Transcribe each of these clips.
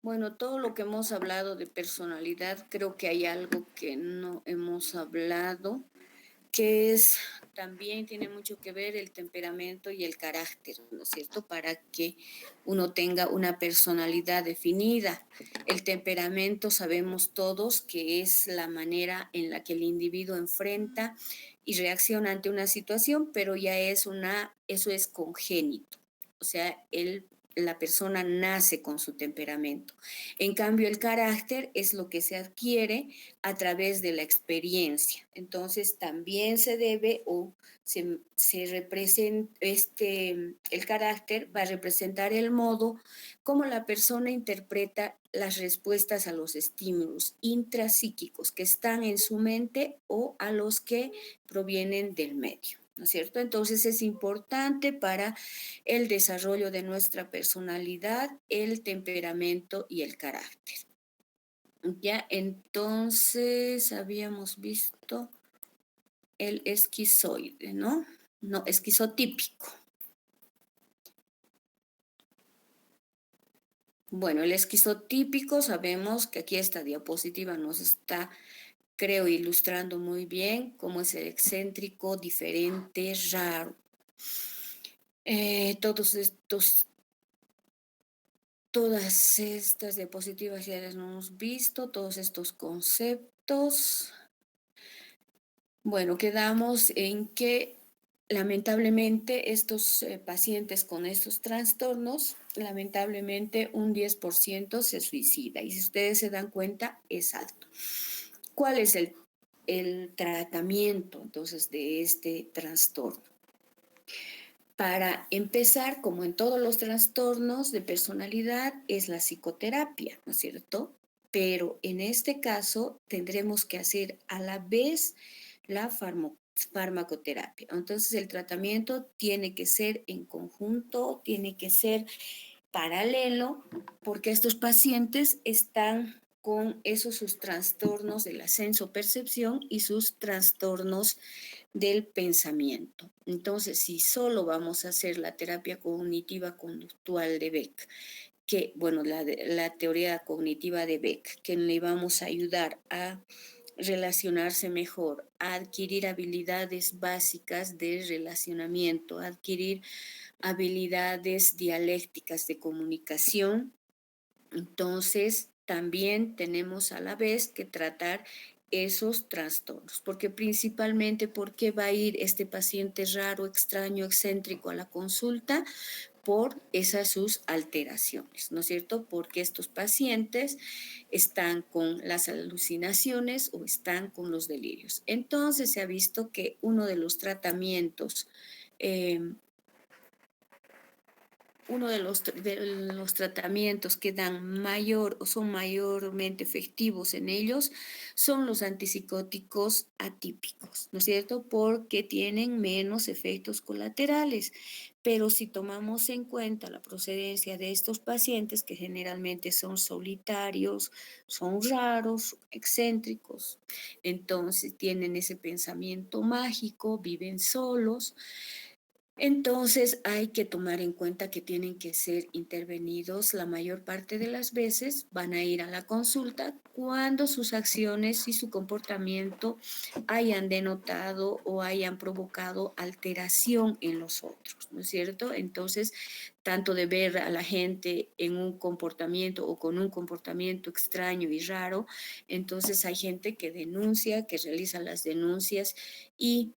Bueno, todo lo que hemos hablado de personalidad, creo que hay algo que no hemos hablado, que es también tiene mucho que ver el temperamento y el carácter, ¿no es cierto? Para que uno tenga una personalidad definida. El temperamento sabemos todos que es la manera en la que el individuo enfrenta y reacciona ante una situación, pero ya eso es congénito. O sea, la persona nace con su temperamento. En cambio, el carácter es lo que se adquiere a través de la experiencia. Entonces, también se debe o se representa, el carácter va a representar el modo como la persona interpreta las respuestas a los estímulos intrapsíquicos que están en su mente o a los que provienen del medio. ¿No es cierto? Entonces es importante para el desarrollo de nuestra personalidad, el temperamento y el carácter. Ya, entonces habíamos visto el esquizoide, ¿no? No, esquizotípico. Bueno, el esquizotípico sabemos que aquí esta diapositiva nos está, creo, ilustrando muy bien cómo es el excéntrico, diferente, raro. Todos estos Todas estas diapositivas ya las hemos visto, todos estos conceptos. Bueno, quedamos en que lamentablemente estos pacientes con estos trastornos, lamentablemente un 10% se suicida y si ustedes se dan cuenta es alto. ¿Cuál es el tratamiento entonces de este trastorno? Para empezar, como en todos los trastornos de personalidad, es la psicoterapia, ¿no es cierto? Pero en este caso tendremos que hacer a la vez la farmacoterapia. Entonces el tratamiento tiene que ser en conjunto, tiene que ser paralelo, porque estos pacientes están con esos sus trastornos de la sensopercepción y sus trastornos del pensamiento. Entonces, si solo vamos a hacer la terapia cognitiva conductual de Beck, que, bueno, la teoría cognitiva de Beck, que le vamos a ayudar a relacionarse mejor, a adquirir habilidades básicas de relacionamiento, a adquirir habilidades dialécticas de comunicación. Entonces, también tenemos a la vez que tratar esos trastornos, porque principalmente, ¿por qué va a ir este paciente raro, extraño, excéntrico a la consulta? Por esas sus alteraciones, ¿no es cierto? Porque estos pacientes están con las alucinaciones o están con los delirios. Entonces se ha visto que eh, uno de los tratamientos que dan mayor o son mayormente efectivos en ellos son los antipsicóticos atípicos, ¿no es cierto? Porque tienen menos efectos colaterales. Pero si tomamos en cuenta la procedencia de estos pacientes, que generalmente son solitarios, son raros, excéntricos, entonces tienen ese pensamiento mágico, viven solos, entonces hay que tomar en cuenta que tienen que ser intervenidos la mayor parte de las veces, van a ir a la consulta cuando sus acciones y su comportamiento hayan denotado o hayan provocado alteración en los otros, ¿no es cierto? Entonces, tanto de ver a la gente en un comportamiento o con un comportamiento extraño y raro, entonces hay gente que denuncia, que realiza las denuncias y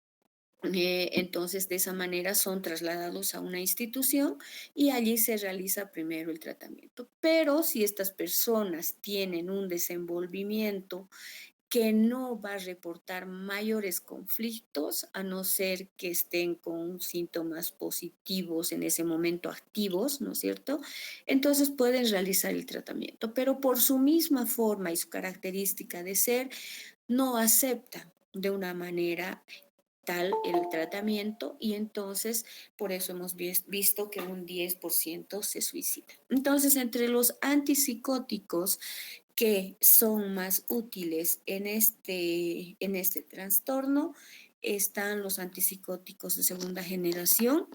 entonces, de esa manera son trasladados a una institución y allí se realiza primero el tratamiento. Pero si estas personas tienen un desenvolvimiento que no va a reportar mayores conflictos, a no ser que estén con síntomas positivos en ese momento activos, ¿no es cierto? Entonces pueden realizar el tratamiento, pero por su misma forma y su característica de ser, no aceptan de una manera tal el tratamiento y entonces por eso hemos visto que un 10% se suicida. Entonces, entre los antipsicóticos que son más útiles en este trastorno están los antipsicóticos de segunda generación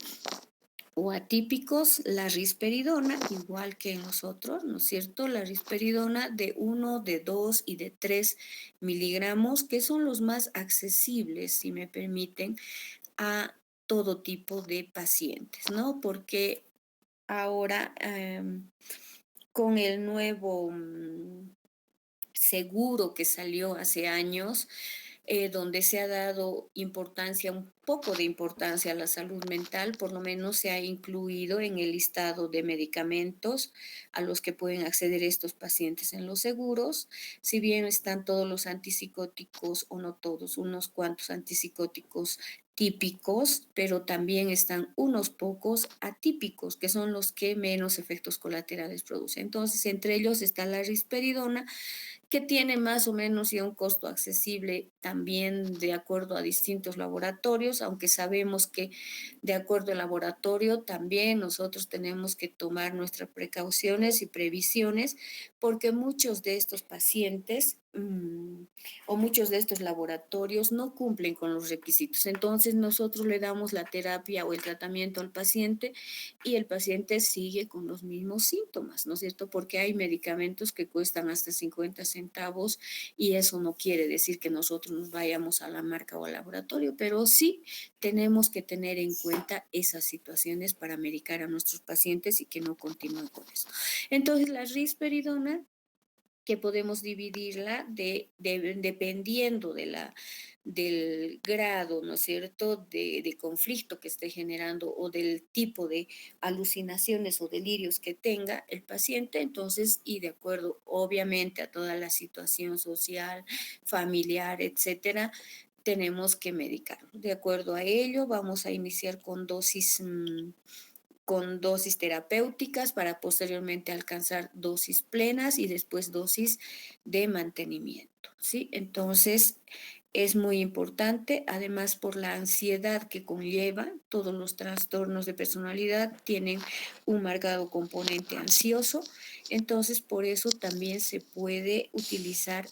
o atípicos, la risperidona, igual que en nosotros, ¿no es cierto? La risperidona de 1, de 2 y de 3 miligramos, que son los más accesibles, si me permiten, a todo tipo de pacientes, ¿no? Porque ahora, con el nuevo seguro que salió hace años, donde se ha dado importancia, un poco de importancia a la salud mental, por lo menos se ha incluido en el listado de medicamentos a los que pueden acceder estos pacientes en los seguros. Si bien están todos los antipsicóticos, o no todos, unos cuantos antipsicóticos típicos, pero también están unos pocos atípicos, que son los que menos efectos colaterales producen. Entonces, entre ellos está la risperidona, que tiene más o menos ya un costo accesible también de acuerdo a distintos laboratorios, aunque sabemos que de acuerdo al laboratorio también nosotros tenemos que tomar nuestras precauciones y previsiones, porque muchos de estos pacientes o muchos de estos laboratorios no cumplen con los requisitos. Entonces nosotros le damos la terapia o el tratamiento al paciente y el paciente sigue con los mismos síntomas, ¿no es cierto? Porque hay medicamentos que cuestan hasta 50 centavos y eso no quiere decir que nosotros nos vayamos a la marca o al laboratorio, pero sí tenemos que tener en cuenta esas situaciones para medicar a nuestros pacientes y que no continúen con eso. Entonces, la risperidona, que podemos dividirla dependiendo del grado, ¿no es cierto?, de conflicto que esté generando o del tipo de alucinaciones o delirios que tenga el paciente, entonces, y de acuerdo, obviamente, a toda la situación social, familiar, etcétera, tenemos que medicarlo. De acuerdo a ello, vamos a iniciar con dosis terapéuticas para posteriormente alcanzar dosis plenas y después dosis de mantenimiento, ¿sí? Entonces, es muy importante, además por la ansiedad que conlleva, todos los trastornos de personalidad tienen un marcado componente ansioso, entonces por eso también se puede utilizar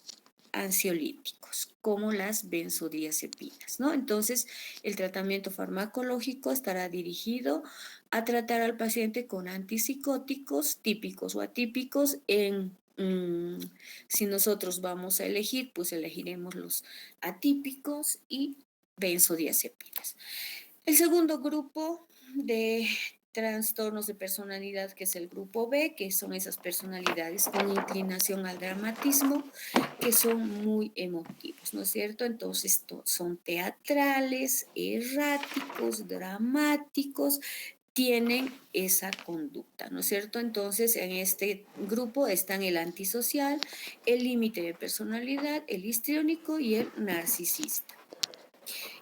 ansiolíticos, como las benzodiazepinas, ¿no? Entonces, el tratamiento farmacológico estará dirigido a tratar al paciente con antipsicóticos típicos o atípicos si nosotros vamos a elegir, pues elegiremos los atípicos y benzodiazepinas. El segundo grupo de trastornos de personalidad, que es el grupo B, que son esas personalidades con inclinación al dramatismo, que son muy emotivos, ¿no es cierto? Entonces son teatrales, erráticos, dramáticos, tienen esa conducta, ¿no es cierto? Entonces, en este grupo están el antisocial, el límite de personalidad, el histriónico y el narcisista.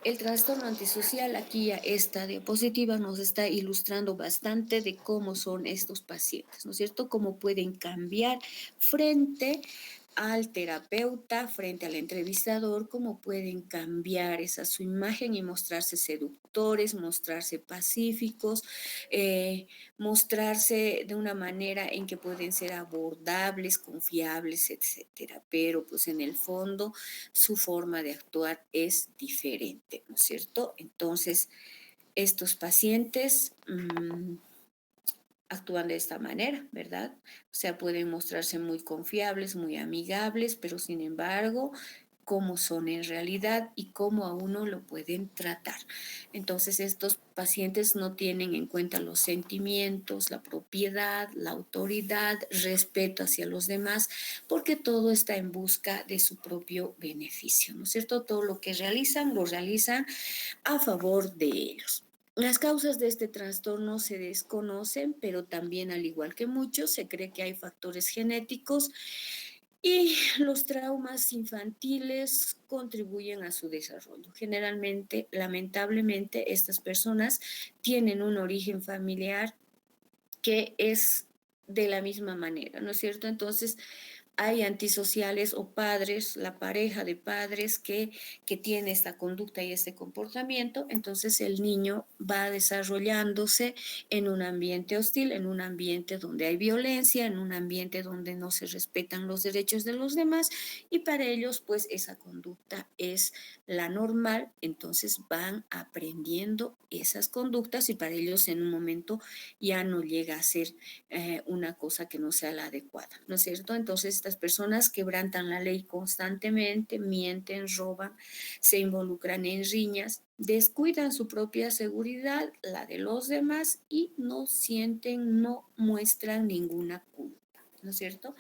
El trastorno antisocial, aquí ya esta diapositiva nos está ilustrando bastante de cómo son estos pacientes, ¿no es cierto? Cómo pueden cambiar frente al terapeuta, frente al entrevistador, cómo pueden cambiar esa su imagen y mostrarse seductores, mostrarse pacíficos, mostrarse de una manera en que pueden ser abordables, confiables, etcétera. Pero pues en el fondo su forma de actuar es diferente, ¿no es cierto? Entonces, estos pacientes actúan de esta manera, ¿verdad? O sea, pueden mostrarse muy confiables, muy amigables, pero sin embargo, cómo son en realidad y cómo a uno lo pueden tratar. Entonces, estos pacientes no tienen en cuenta los sentimientos, la propiedad, la autoridad, respeto hacia los demás, porque todo está en busca de su propio beneficio, ¿no es cierto? Todo lo que realizan, lo realizan a favor de ellos. Las causas de este trastorno se desconocen, pero también, al igual que muchos, se cree que hay factores genéticos y los traumas infantiles contribuyen a su desarrollo. Generalmente, lamentablemente, estas personas tienen un origen familiar que es de la misma manera, ¿no es cierto? Entonces, hay antisociales o padres, la pareja de padres que tiene esta conducta y este comportamiento, entonces el niño va desarrollándose en un ambiente hostil, en un ambiente donde hay violencia, en un ambiente donde no se respetan los derechos de los demás y para ellos pues esa conducta es la normal, entonces van aprendiendo esas conductas y para ellos en un momento ya no llega a ser una cosa que no sea la adecuada, ¿no es cierto? Entonces estas personas quebrantan la ley constantemente, mienten, roban, se involucran en riñas, descuidan su propia seguridad, la de los demás y no sienten, no muestran ninguna culpa. ¿No es cierto?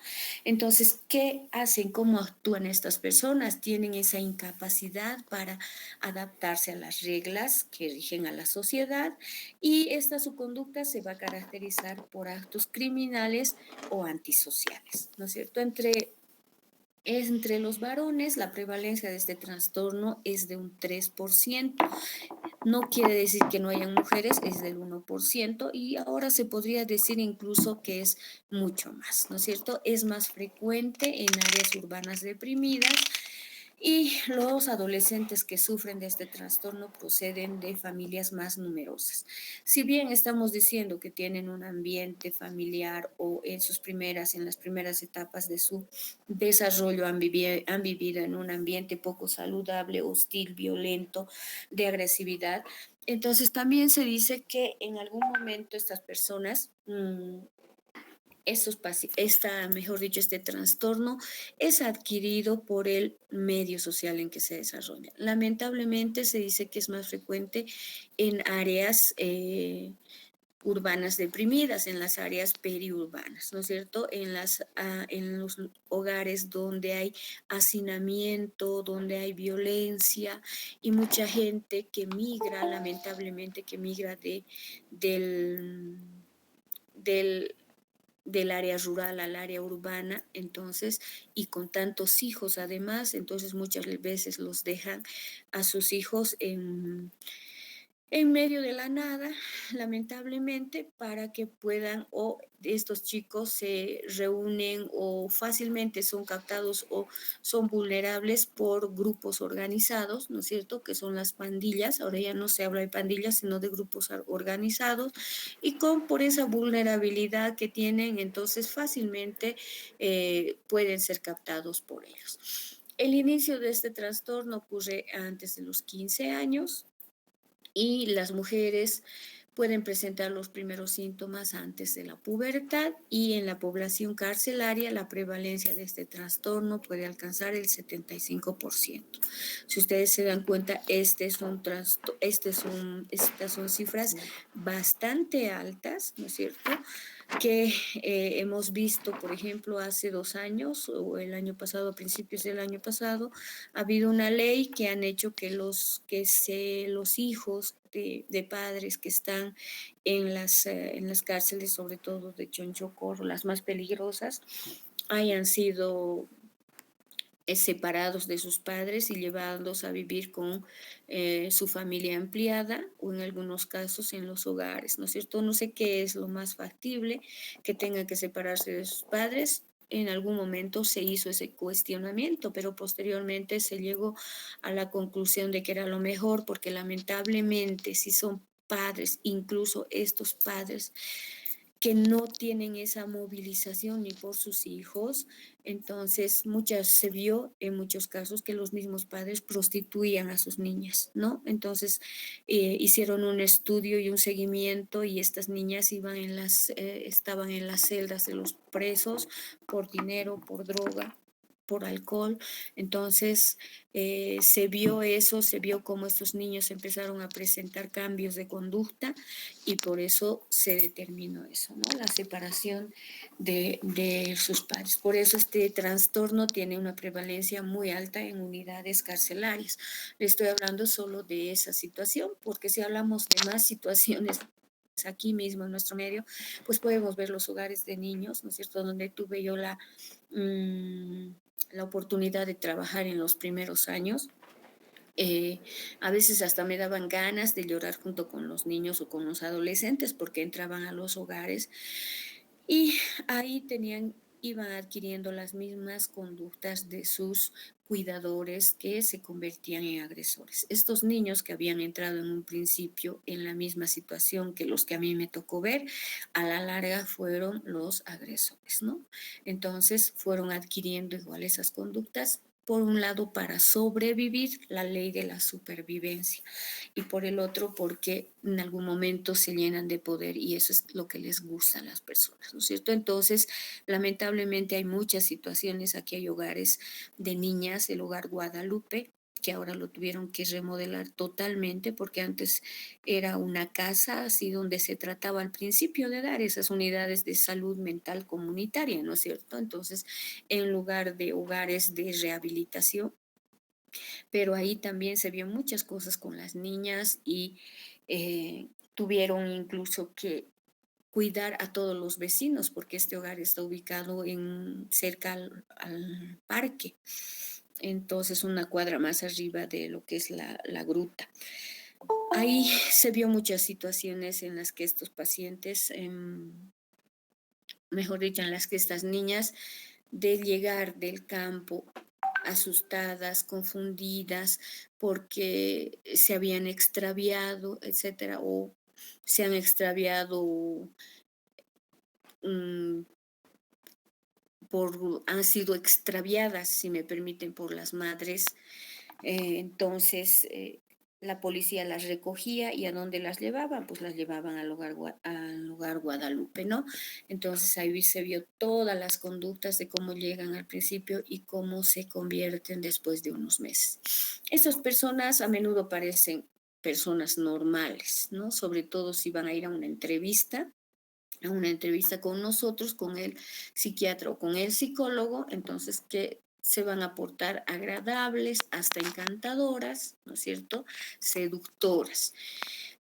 Entonces, ¿qué hacen? ¿Cómo actúan estas personas? Tienen esa incapacidad para adaptarse a las reglas que rigen a la sociedad y esta su conducta se va a caracterizar por actos criminales o antisociales, ¿no es cierto? Entre los varones, la prevalencia de este trastorno es de un 3%. No quiere decir que no hayan mujeres, es del 1% y ahora se podría decir incluso que es mucho más, ¿no es cierto? Es más frecuente en áreas urbanas deprimidas y los adolescentes que sufren de este trastorno proceden de familias más numerosas. Si bien estamos diciendo que tienen un ambiente familiar o en las primeras etapas de su desarrollo han vivido en un ambiente poco saludable, hostil, violento, de agresividad, entonces también se dice que en algún momento estas personas mejor dicho, este trastorno es adquirido por el medio social en que se desarrolla. Lamentablemente se dice que es más frecuente en áreas urbanas deprimidas, en las áreas periurbanas, ¿no es cierto? En los hogares donde hay hacinamiento, donde hay violencia y mucha gente que migra, lamentablemente que migra del, del del área rural al área urbana, entonces, y con tantos hijos además, entonces muchas veces los dejan a sus hijos en medio de la nada, lamentablemente, para que puedan o estos chicos se reúnen o fácilmente son captados o son vulnerables por grupos organizados, ¿no es cierto? Que son las pandillas. Ahora ya no se habla de pandillas, sino de grupos organizados. Y por esa vulnerabilidad que tienen, entonces fácilmente pueden ser captados por ellos. El inicio de este trastorno ocurre antes de los 15 años y las mujeres pueden presentar los primeros síntomas antes de la pubertad y en la población carcelaria la prevalencia de este trastorno puede alcanzar el 75%. Si ustedes se dan cuenta, estas son cifras bastante altas, ¿no es cierto? Que hemos visto, por ejemplo, hace 2 años o el año pasado, a principios del año pasado, ha habido una ley que han hecho que los hijos de padres que están en las cárceles, sobre todo de Chonchocoro, las más peligrosas, hayan sido separados de sus padres y llevados a vivir con su familia ampliada o en algunos casos en los hogares, ¿no es cierto? No sé qué es lo más factible, que tengan que separarse de sus padres. En algún momento se hizo ese cuestionamiento, pero posteriormente se llegó a la conclusión de que era lo mejor, porque lamentablemente si son padres, incluso estos padres que no tienen esa movilización ni por sus hijos. Entonces, se vio en muchos casos que los mismos padres prostituían a sus niñas, ¿no? Entonces, hicieron un estudio y un seguimiento y estas niñas estaban en las celdas de los presos por dinero, por droga, por alcohol. Entonces, se vio eso, se vio cómo estos niños empezaron a presentar cambios de conducta y por eso se determinó eso, ¿no? La separación de sus padres. Por eso este trastorno tiene una prevalencia muy alta en unidades carcelarias. Le estoy hablando solo de esa situación, porque si hablamos de más situaciones aquí mismo en nuestro medio, pues podemos ver los hogares de niños, ¿no es cierto?, donde tuve yo la oportunidad de trabajar en los primeros años. A veces hasta me daban ganas de llorar junto con los niños o con los adolescentes porque entraban a los hogares y ahí tenían iban adquiriendo las mismas conductas de sus cuidadores que se convertían en agresores. Estos niños que habían entrado en un principio en la misma situación que los que a mí me tocó ver, a la larga fueron los agresores, ¿no? Entonces fueron adquiriendo igual esas conductas, por un lado para sobrevivir, la ley de la supervivencia, y por el otro porque en algún momento se llenan de poder y eso es lo que les gusta a las personas, ¿no es cierto? Entonces, lamentablemente hay muchas situaciones, aquí hay hogares de niñas, el hogar Guadalupe, que ahora lo tuvieron que remodelar totalmente porque antes era una casa así donde se trataba al principio de dar esas unidades de salud mental comunitaria, ¿no es cierto? Entonces, en lugar de hogares de rehabilitación, pero ahí también se vio muchas cosas con las niñas y tuvieron incluso que cuidar a todos los vecinos porque este hogar está ubicado cerca al parque, entonces una cuadra más arriba de lo que es la gruta. Ahí se vio muchas situaciones en las que estos pacientes, mejor dicho, en las que estas niñas de llegar del campo asustadas, confundidas, porque se habían extraviado, etcétera, o se han extraviado, mm, han sido extraviadas, si me permiten, por las madres. Entonces, la policía las recogía y a dónde las llevaban, pues las llevaban al hogar Guadalupe, ¿no? Entonces ahí se vio todas las conductas de cómo llegan al principio y cómo se convierten después de unos meses. Estas personas a menudo parecen personas normales, ¿no? Sobre todo si van a ir a una entrevista con nosotros, con el psiquiatra o con el psicólogo, entonces que se van a portar agradables, hasta encantadoras, ¿no es cierto? Seductoras.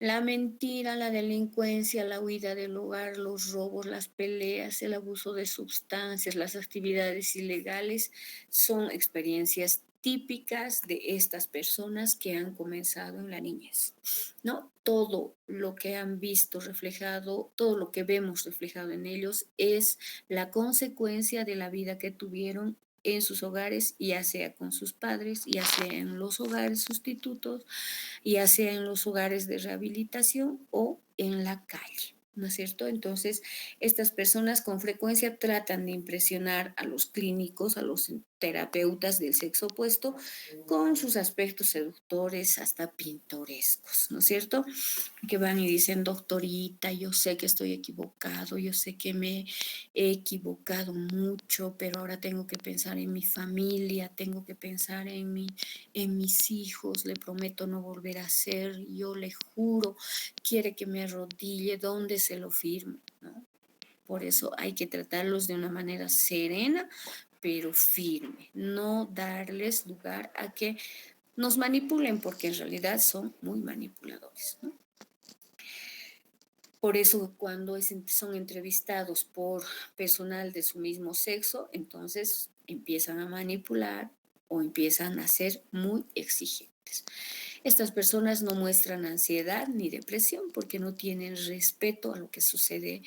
La mentira, la delincuencia, la huida del hogar, los robos, las peleas, el abuso de sustancias, las actividades ilegales son experiencias típicas de estas personas que han comenzado en la niñez, ¿no? Todo lo que han visto reflejado, todo lo que vemos reflejado en ellos es la consecuencia de la vida que tuvieron en sus hogares, ya sea con sus padres, ya sea en los hogares sustitutos, ya sea en los hogares de rehabilitación o en la calle, ¿no es cierto? Entonces, estas personas con frecuencia tratan de impresionar a los clínicos, a los terapeutas del sexo opuesto, con sus aspectos seductores hasta pintorescos, ¿no es cierto? Que van y dicen, doctorita, yo sé que estoy equivocado, yo sé que me he equivocado mucho, pero ahora tengo que pensar en mi familia, tengo que pensar en mis hijos, le prometo no volver a hacer, yo le juro, quiere que me arrodille, ¿dónde se lo firmo? ¿No? Por eso hay que tratarlos de una manera serena, pero firme, no darles lugar a que nos manipulen, porque en realidad son muy manipuladores, ¿no? Por eso cuando son entrevistados por personal de su mismo sexo, entonces empiezan a manipular o empiezan a ser muy exigentes. Estas personas no muestran ansiedad ni depresión porque no tienen respeto a lo que sucede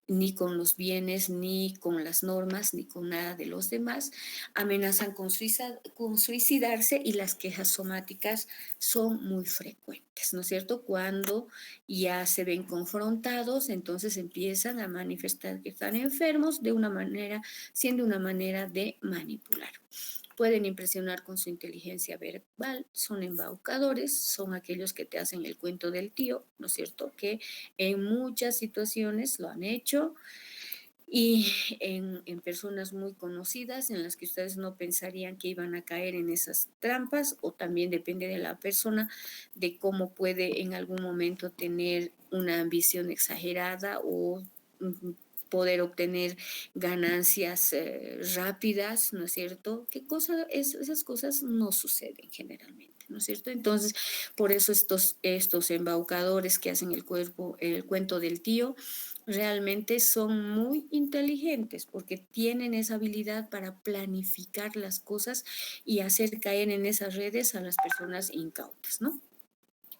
ni con los bienes, ni con las normas, ni con nada de los demás. Amenazan con suicidarse y las quejas somáticas son muy frecuentes, ¿no es cierto? Cuando ya se ven confrontados, entonces empiezan a manifestar que están enfermos de una manera, siendo una manera de manipular. Pueden impresionar con su inteligencia verbal, son embaucadores, son aquellos que te hacen el cuento del tío, ¿no es cierto? Que en muchas situaciones lo han hecho y en personas muy conocidas en las que ustedes no pensarían que iban a caer en esas trampas, o también depende de la persona, de cómo puede en algún momento tener una ambición exagerada o poder obtener ganancias rápidas, ¿no es cierto? Esas cosas no suceden generalmente, ¿no es cierto? Entonces, por eso estos embaucadores que hacen el cuento del tío, realmente son muy inteligentes porque tienen esa habilidad para planificar las cosas y hacer caer en esas redes a las personas incautas, ¿no?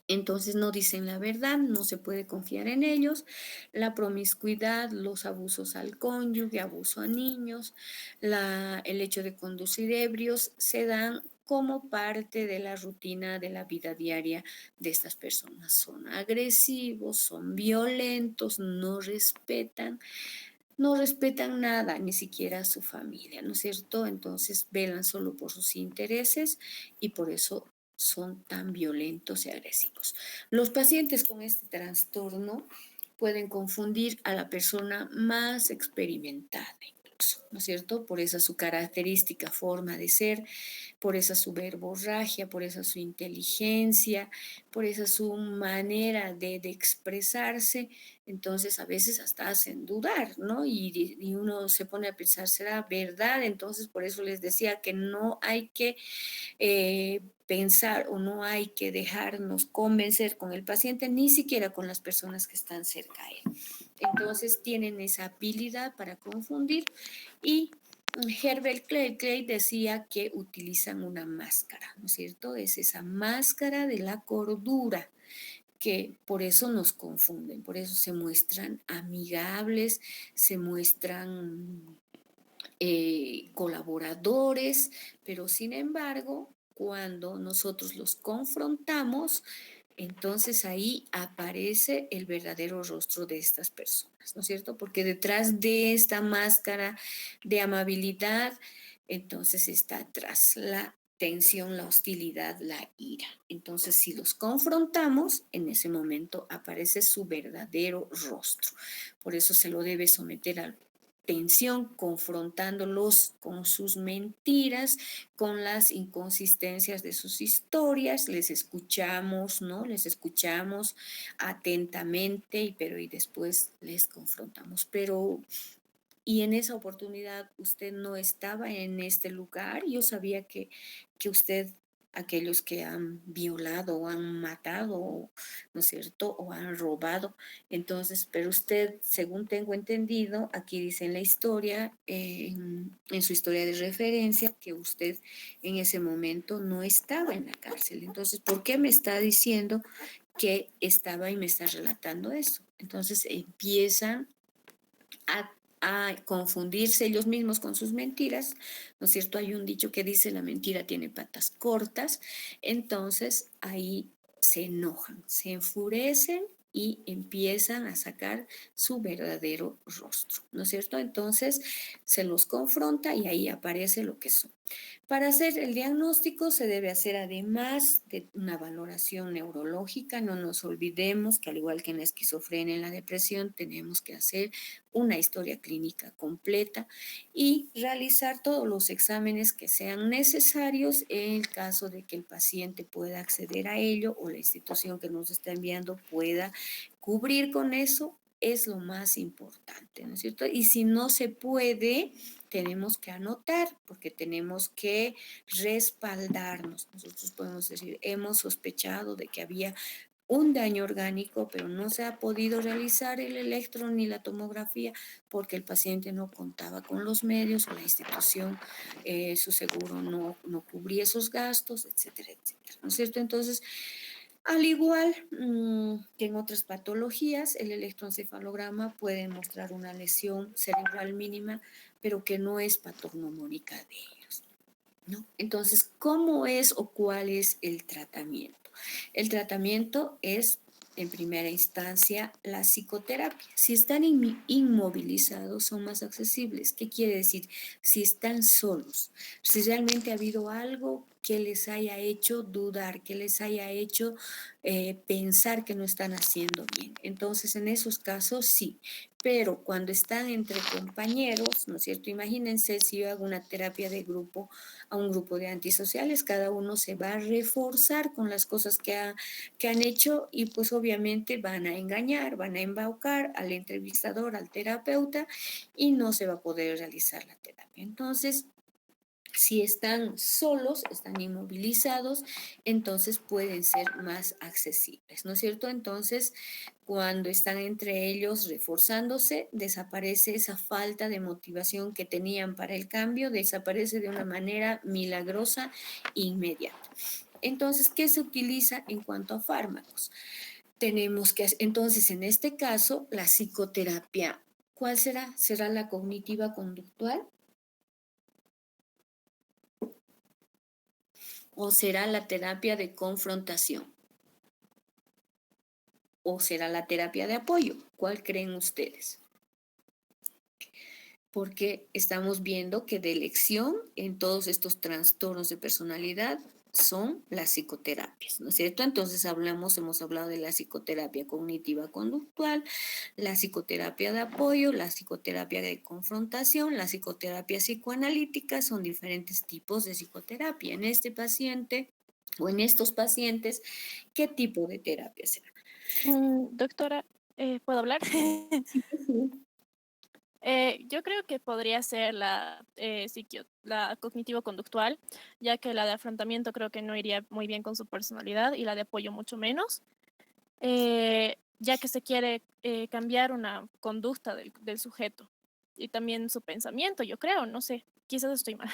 Entonces no dicen la verdad, no se puede confiar en ellos. La promiscuidad, los abusos al cónyuge, abuso a niños, el hecho de conducir ebrios se dan como parte de la rutina de la vida diaria de estas personas. Son agresivos, son violentos, no respetan nada, ni siquiera a su familia, ¿no es cierto? Entonces velan solo por sus intereses y por eso son tan violentos y agresivos. Los pacientes con este trastorno pueden confundir a la persona más experimentada incluso, ¿no es cierto? Por esa su característica forma de ser, por esa su verborragia, por esa su inteligencia, por esa su manera de expresarse. Entonces a veces hasta hacen dudar, ¿no? Y uno se pone a pensar, ¿será verdad? Entonces por eso les decía que no hay que pensar o no hay que dejarnos convencer con el paciente, ni siquiera con las personas que están cerca a él. Entonces tienen esa habilidad para confundir y Herbert Clay decía que utilizan una máscara, ¿no es cierto? Es esa máscara de la cordura que por eso nos confunden, por eso se muestran amigables, se muestran colaboradores, pero sin embargo, cuando nosotros los confrontamos, entonces ahí aparece el verdadero rostro de estas personas, ¿no es cierto? Porque detrás de esta máscara de amabilidad, entonces está atrás la tensión, la hostilidad, la ira. Entonces, si los confrontamos, en ese momento aparece su verdadero rostro. Por eso se lo debe someter a tensión, confrontándolos con sus mentiras, con las inconsistencias de sus historias, les escuchamos, ¿no? Les escuchamos atentamente, y después les confrontamos. Pero y en esa oportunidad usted no estaba en este lugar. Yo sabía que usted, aquellos que han violado o han matado, ¿no es cierto? O han robado. Entonces, pero usted, según tengo entendido, aquí dice en la historia, en su historia de referencia, que usted en ese momento no estaba en la cárcel. Entonces, ¿por qué me está diciendo que estaba y me está relatando eso? Entonces empiezan a confundirse ellos mismos con sus mentiras, ¿no es cierto? Hay un dicho que dice la mentira tiene patas cortas, entonces ahí se enojan, se enfurecen y empiezan a sacar su verdadero rostro, ¿no es cierto? Entonces se los confronta y ahí aparece lo que son. Para hacer el diagnóstico se debe hacer, además de una valoración neurológica, no nos olvidemos que al igual que en la esquizofrenia, en la depresión, tenemos que hacer una historia clínica completa y realizar todos los exámenes que sean necesarios en el caso de que el paciente pueda acceder a ello o la institución que nos está enviando pueda cubrir con eso. Es lo más importante, ¿no es cierto? Y si no se puede, tenemos que anotar porque tenemos que respaldarnos. Nosotros podemos decir, hemos sospechado de que había un daño orgánico, pero no se ha podido realizar el electro ni la tomografía porque el paciente no contaba con los medios o la institución, su seguro no cubría esos gastos, etcétera, etcétera. ¿No es cierto? Entonces, al igual que en otras patologías, el electroencefalograma puede mostrar una lesión cerebral mínima, pero que no es patognomónica de ellos, ¿no? Entonces, ¿cómo es o cuál es el tratamiento? El tratamiento es, en primera instancia, la psicoterapia. Si están inmovilizados, son más accesibles. ¿Qué quiere decir? Si están solos, si realmente ha habido algo que les haya hecho dudar, que les haya hecho pensar que no están haciendo bien. Entonces, en esos casos, sí. Pero cuando están entre compañeros, ¿no es cierto? Imagínense si yo hago una terapia de grupo a un grupo de antisociales, cada uno se va a reforzar con las cosas que han hecho y pues obviamente van a engañar, van a embaucar al entrevistador, al terapeuta y no se va a poder realizar la terapia. Entonces, si están solos, están inmovilizados, entonces pueden ser más accesibles, ¿no es cierto? Entonces, cuando están entre ellos reforzándose, desaparece esa falta de motivación que tenían para el cambio, desaparece de una manera milagrosa e inmediata. Entonces, ¿qué se utiliza en cuanto a fármacos? Tenemos que, entonces, en este caso, la psicoterapia, ¿cuál será? ¿Será la cognitiva conductual o será la terapia de confrontación o será la terapia de apoyo? ¿Cuál creen ustedes? Porque estamos viendo que de elección en todos estos trastornos de personalidad son las psicoterapias, ¿no es cierto? Entonces hemos hablado de la psicoterapia cognitiva conductual, la psicoterapia de apoyo, la psicoterapia de confrontación, la psicoterapia psicoanalítica, son diferentes tipos de psicoterapia. En este paciente o en estos pacientes, ¿qué tipo de terapia será? Doctora, ¿puedo hablar? Sí, sí. Yo creo que podría ser la cognitivo-conductual, ya que la de afrontamiento creo que no iría muy bien con su personalidad y la de apoyo mucho menos, ya que se quiere cambiar una conducta del sujeto y también su pensamiento, yo creo, no sé, quizás estoy mal.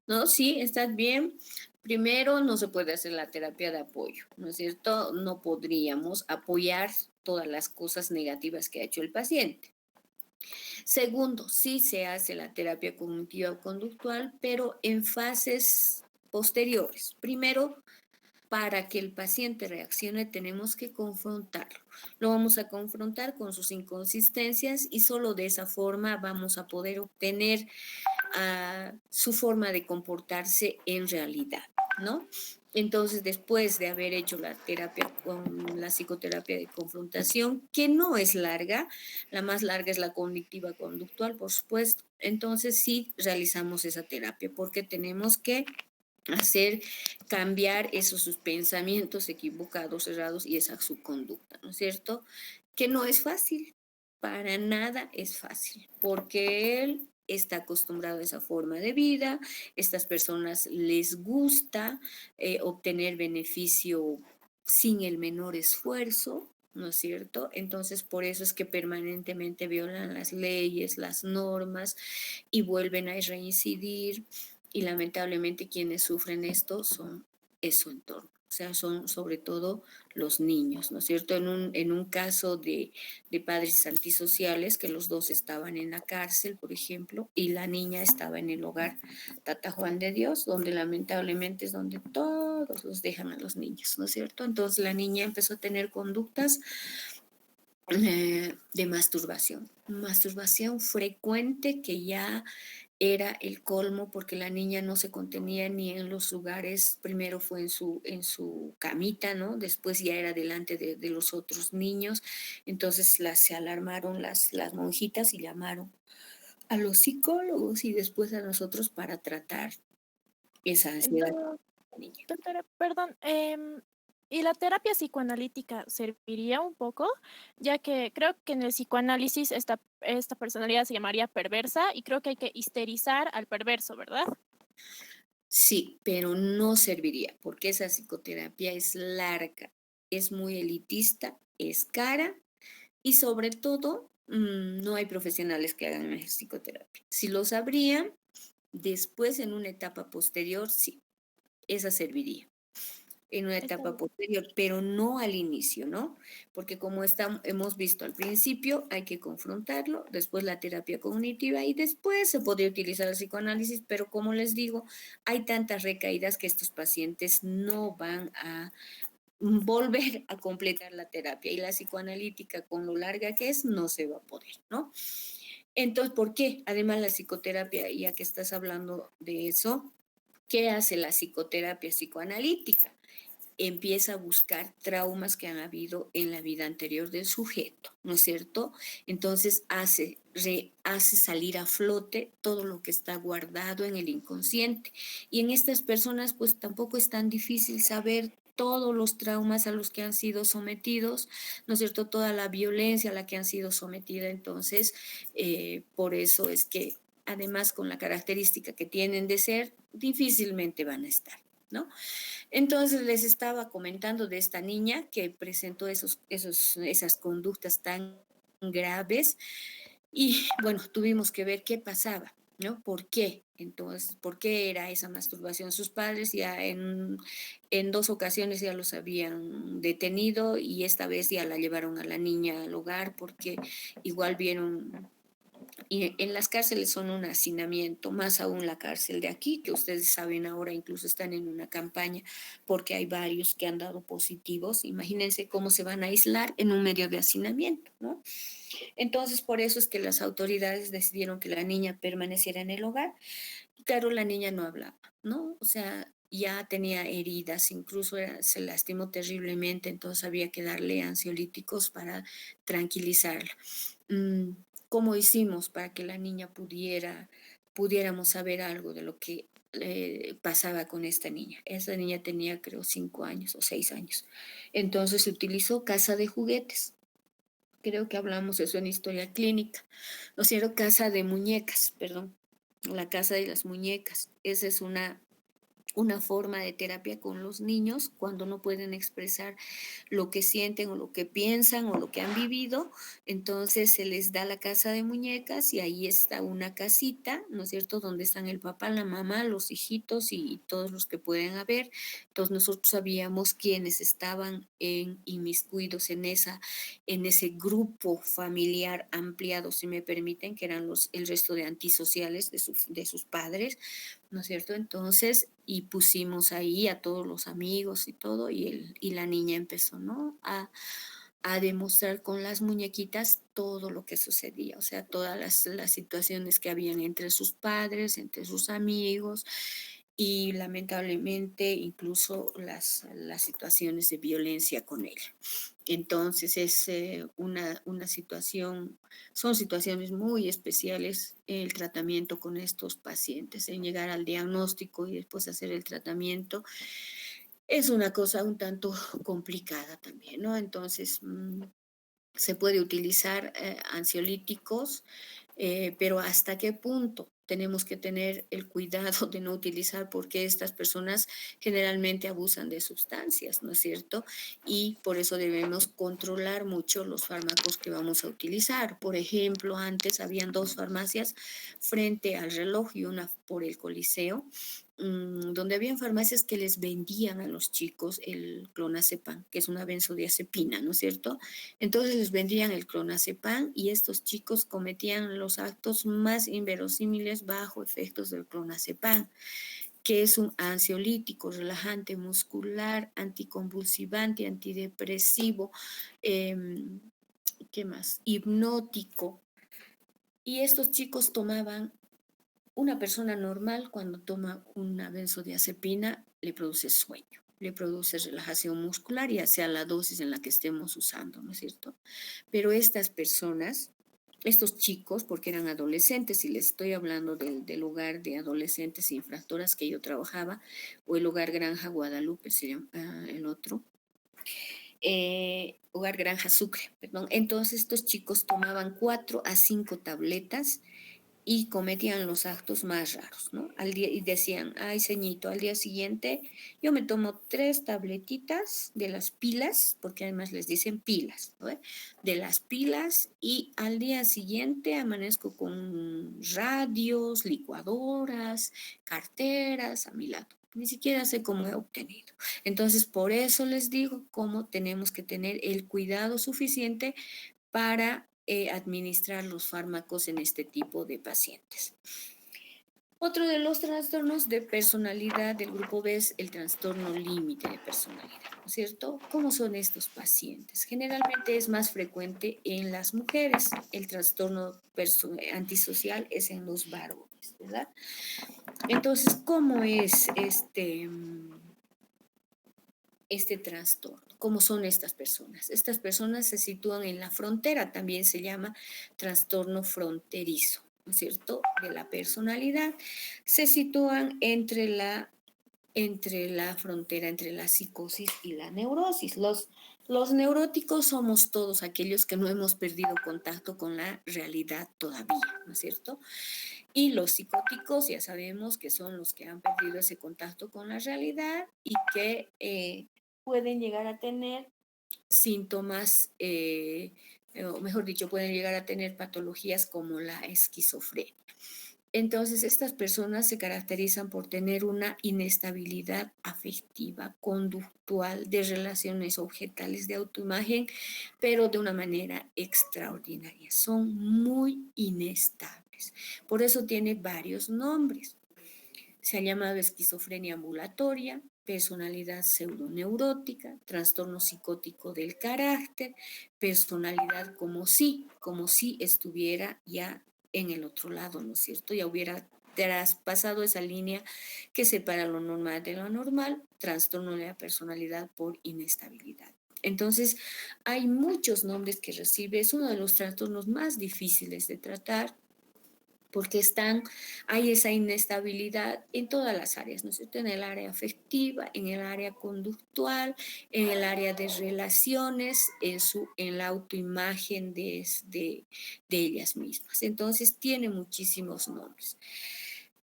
No, sí, estás bien. Primero, no se puede hacer la terapia de apoyo, ¿no es cierto? No podríamos apoyar todas las cosas negativas que ha hecho el paciente. Segundo, sí se hace la terapia cognitiva conductual, pero en fases posteriores. Primero, para que el paciente reaccione tenemos que confrontarlo. Lo vamos a confrontar con sus inconsistencias y solo de esa forma vamos a poder obtener su forma de comportarse en realidad, ¿no? Entonces, después de haber hecho la terapia con la psicoterapia de confrontación, que no es larga, la más larga es la cognitiva conductual, por supuesto. Entonces, sí realizamos esa terapia porque tenemos que hacer cambiar esos sus pensamientos equivocados, errados y esa su conducta, ¿no es cierto? Que no es fácil, para nada es fácil, porque él está acostumbrado a esa forma de vida, estas personas les gusta obtener beneficio sin el menor esfuerzo, ¿no es cierto? Entonces, por eso es que permanentemente violan las leyes, las normas y vuelven a reincidir y lamentablemente quienes sufren esto son es su entorno. O sea, son sobre todo los niños, ¿no es cierto? En un caso de padres antisociales, que los dos estaban en la cárcel, por ejemplo, y la niña estaba en el hogar Tata Juan de Dios, donde lamentablemente es donde todos los dejan a los niños, ¿no es cierto? Entonces la niña empezó a tener conductas de masturbación frecuente que ya era el colmo porque la niña no se contenía ni en los lugares, primero fue en su camita, ¿no? Después ya era delante de los otros niños, entonces se alarmaron las monjitas y llamaron a los psicólogos y después a nosotros para tratar esa ansiedad de Do- la niña. Doctora, perdón, ¿y la terapia psicoanalítica serviría un poco? Ya que creo que en el psicoanálisis esta personalidad se llamaría perversa y creo que hay que histerizar al perverso, ¿verdad? Sí, pero no serviría porque esa psicoterapia es larga, es muy elitista, es cara y sobre todo no hay profesionales que hagan psicoterapia. Si lo sabrían, después en una etapa posterior, sí, esa serviría en una Está etapa bien. posterior, pero no al inicio, ¿no? Porque como hemos visto al principio, hay que confrontarlo, después la terapia cognitiva y después se podría utilizar el psicoanálisis, pero como les digo, hay tantas recaídas que estos pacientes no van a volver a completar la terapia y la psicoanalítica con lo larga que es no se va a poder, ¿no? Entonces, ¿por qué? Además, la psicoterapia, ya que estás hablando de eso, ¿qué hace la psicoterapia psicoanalítica? Empieza a buscar traumas que han habido en la vida anterior del sujeto, ¿no es cierto? Entonces hace salir a flote todo lo que está guardado en el inconsciente. Y en estas personas pues tampoco es tan difícil saber todos los traumas a los que han sido sometidos, ¿no es cierto? Toda la violencia a la que han sido sometidas. Entonces, por eso es que además con la característica que tienen de ser, difícilmente van a estar, ¿no? Entonces les estaba comentando de esta niña que presentó esas conductas tan graves y bueno, tuvimos que ver qué pasaba. ¿no? ¿Por qué? Entonces, ¿por qué era esa masturbación? Sus padres ya en 2 ocasiones ya los habían detenido y esta vez ya la llevaron a la niña al hogar porque igual vieron y en las cárceles son un hacinamiento, más aún la cárcel de aquí, que ustedes saben ahora incluso están en una campaña porque hay varios que han dado positivos. Imagínense cómo se van a aislar en un medio de hacinamiento, ¿no? Entonces, por eso es que las autoridades decidieron que la niña permaneciera en el hogar. Y claro, la niña no hablaba, ¿no? O sea, ya tenía heridas, incluso se lastimó terriblemente, entonces había que darle ansiolíticos para tranquilizarla. Mm, ¿Cómo hicimos para que la niña pudiéramos saber algo de lo que pasaba con esta niña? Esa niña tenía, creo, 5 años o 6 años. Entonces se utilizó casa de juguetes. Creo que hablamos eso en historia clínica. ¿No es cierto? Casa de muñecas, perdón. La casa de las muñecas. Esa es una forma de terapia con los niños cuando no pueden expresar lo que sienten o lo que piensan o lo que han vivido. Entonces se les da la casa de muñecas y ahí está una casita, ¿no es cierto?, donde están el papá, la mamá, los hijitos y todos los que pueden haber. Entonces nosotros sabíamos quiénes estaban inmiscuidos en ese grupo familiar ampliado, si me permiten, que eran el resto de antisociales de sus padres, ¿no es cierto? Entonces, y pusimos ahí a todos los amigos y todo, y la niña empezó, ¿no? A demostrar con las muñequitas todo lo que sucedía, o sea, todas las situaciones que habían entre sus padres, entre sus amigos, y lamentablemente incluso las situaciones de violencia con ella. Entonces es una situación, son situaciones muy especiales el tratamiento con estos pacientes, en llegar al diagnóstico y después hacer el tratamiento. Es una cosa un tanto complicada también, ¿no? Entonces, se puede utilizar ansiolíticos, pero ¿hasta qué punto? Tenemos que tener el cuidado de no utilizar porque estas personas generalmente abusan de sustancias, ¿no es cierto? Y por eso debemos controlar mucho los fármacos que vamos a utilizar. Por ejemplo, antes habían 2 farmacias frente al reloj y una por el Coliseo, donde habían farmacias que les vendían a los chicos el clonazepam, que es una benzodiazepina, ¿no es cierto? Entonces les vendían el clonazepam y estos chicos cometían los actos más inverosímiles bajo efectos del clonazepam, que es un ansiolítico, relajante muscular, anticonvulsivante, antidepresivo, em, ¿qué más? Hipnótico. Y estos chicos tomaban, una persona normal cuando toma una benzodiazepina le produce sueño, le produce relajación muscular, ya sea la dosis en la que estemos usando, ¿no es cierto? Pero estas personas, estos chicos, porque eran adolescentes, y les estoy hablando del hogar de adolescentes infractoras que yo trabajaba, o el hogar Granja Guadalupe, se llama el otro, hogar Granja Sucre, perdón. Entonces estos chicos tomaban 4 a 5 tabletas y cometían los actos más raros, ¿no? Y decían, ay, ceñito, al día siguiente yo me tomo 3 tabletitas de las pilas, porque además les dicen pilas, ¿no? De las pilas, y al día siguiente amanezco con radios, licuadoras, carteras a mi lado. Ni siquiera sé cómo he obtenido. Entonces, por eso les digo cómo tenemos que tener el cuidado suficiente para administrar los fármacos en este tipo de pacientes. Otro de los trastornos de personalidad del grupo B es el trastorno límite de personalidad, ¿no es cierto? ¿Cómo son estos pacientes? Generalmente es más frecuente en las mujeres, el trastorno antisocial es en los varones, ¿verdad? Entonces, ¿cómo es este trastorno? ¿Cómo son estas personas? Estas personas se sitúan en la frontera, también se llama trastorno fronterizo, ¿no es cierto?, de la personalidad. Se sitúan entre la frontera, entre la psicosis y la neurosis. Los neuróticos somos todos aquellos que no hemos perdido contacto con la realidad todavía, ¿no es cierto? Y los psicóticos ya sabemos que son los que han perdido ese contacto con la realidad y que pueden llegar a tener síntomas, o mejor dicho, pueden llegar a tener patologías como la esquizofrenia. Entonces, estas personas se caracterizan por tener una inestabilidad afectiva, conductual, de relaciones objetales de autoimagen, pero de una manera extraordinaria. Son muy inestables. Por eso tiene varios nombres. Se ha llamado esquizofrenia ambulatoria, personalidad pseudoneurótica, trastorno psicótico del carácter, personalidad como si estuviera ya en el otro lado, ¿no es cierto? Ya hubiera traspasado esa línea que separa lo normal de lo anormal, trastorno de la personalidad por inestabilidad. Entonces, hay muchos nombres que recibe, es uno de los trastornos más difíciles de tratar, porque hay esa inestabilidad en todas las áreas, ¿no es cierto? En el área afectiva, en el área conductual, en el área de relaciones, en la autoimagen de ellas mismas. Entonces, tiene muchísimos nombres.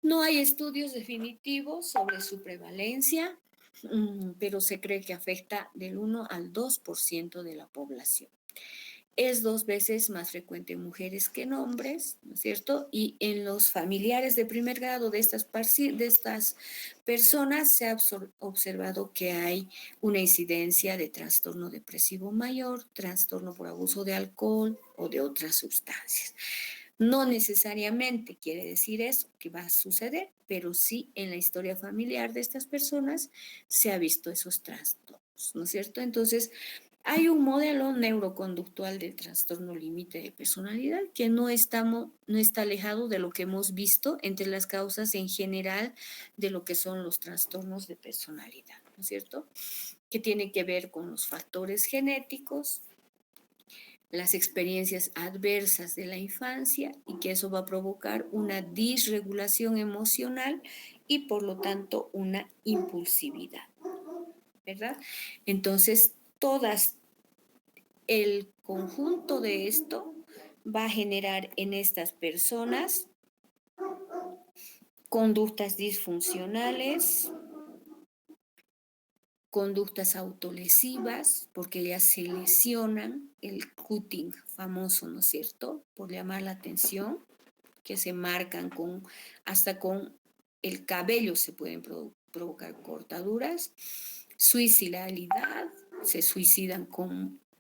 No hay estudios definitivos sobre su prevalencia, pero se cree que afecta del 1 al 2% de la población. Es 2 veces más frecuente en mujeres que en hombres, ¿no es cierto? Y en los familiares de primer grado de estas personas se ha observado que hay una incidencia de trastorno depresivo mayor, trastorno por abuso de alcohol o de otras sustancias. No necesariamente quiere decir eso que va a suceder, pero sí en la historia familiar de estas personas se ha visto esos trastornos, ¿no es cierto? Entonces, hay un modelo neuroconductual del trastorno límite de personalidad que no está alejado de lo que hemos visto entre las causas en general de lo que son los trastornos de personalidad, ¿no es cierto? Que tiene que ver con los factores genéticos, las experiencias adversas de la infancia y que eso va a provocar una disregulación emocional y por lo tanto una impulsividad, ¿verdad? Entonces, el conjunto de esto va a generar en estas personas conductas disfuncionales, conductas autolesivas, porque ellas se lesionan, el cutting famoso, ¿no es cierto?, por llamar la atención, que se marcan hasta con el cabello se pueden provocar cortaduras, suicidalidad, se suicidan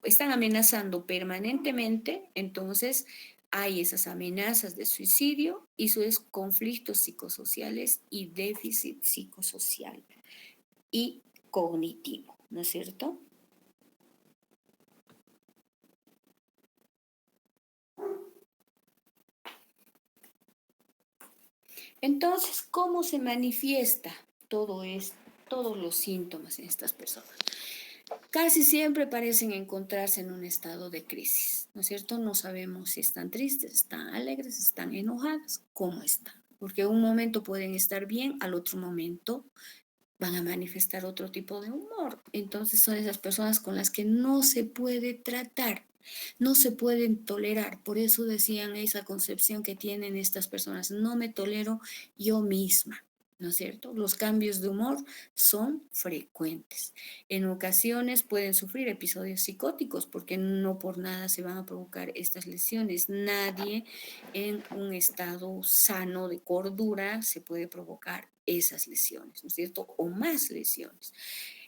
están amenazando permanentemente, entonces hay esas amenazas de suicidio y sus conflictos psicosociales y déficit psicosocial y cognitivo, ¿no es cierto? Entonces, ¿cómo se manifiesta todos los síntomas en estas personas? Casi siempre parecen encontrarse en un estado de crisis, ¿no es cierto? No sabemos si están tristes, están alegres, están enojadas, cómo están. Porque un momento pueden estar bien, al otro momento van a manifestar otro tipo de humor. Entonces son esas personas con las que no se puede tratar, no se pueden tolerar. Por eso decían esa concepción que tienen estas personas, no me tolero yo misma. ¿No es cierto? Los cambios de humor son frecuentes. En ocasiones pueden sufrir episodios psicóticos porque no por nada se van a provocar estas lesiones. Nadie en un estado sano de cordura se puede provocar esas lesiones, ¿no es cierto? O más lesiones.